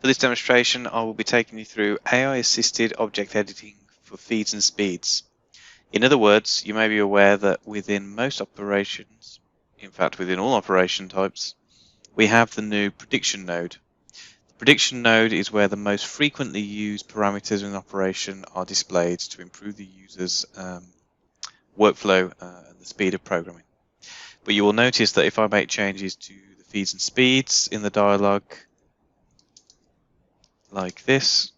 For this demonstration, I will be taking you through AI-assisted object editing for feeds and speeds. In other words, you may be aware that within most operations, in fact within all operation types, we have the new prediction node. The prediction node is where the most frequently used parameters in an operation are displayed to improve the user's workflow and the speed of programming. But you will notice that if I make changes to the feeds and speeds in the dialog, like this,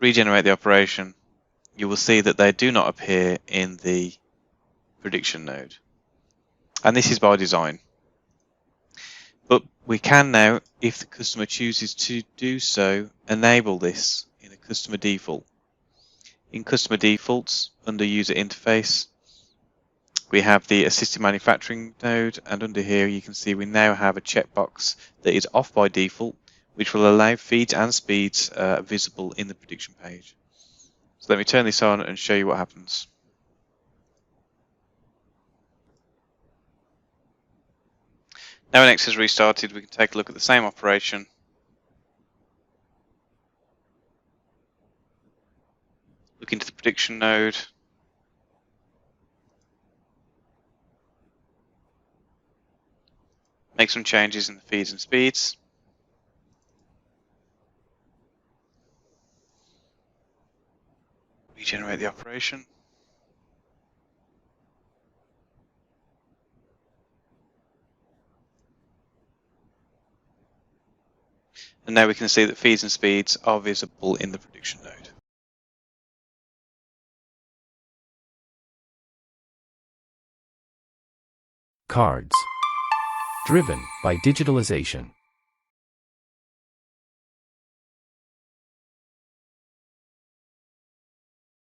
regenerate the operation, you will see that they do not appear in the prediction node. And this is by design. But we can now, if the customer chooses to do so, enable this in a customer default. In customer defaults, under user interface, we have the assisted manufacturing node, and under here you can see we now have a checkbox that is off by default, which will allow feeds and speeds visible in the prediction page. So let me turn this on and show you what happens. Now NX has restarted, we can take a look at the same operation. Look into the prediction node. Make some changes in the feeds and speeds. Regenerate the operation. And now we can see that feeds and speeds are visible in the prediction node. Cards. Driven by digitalization.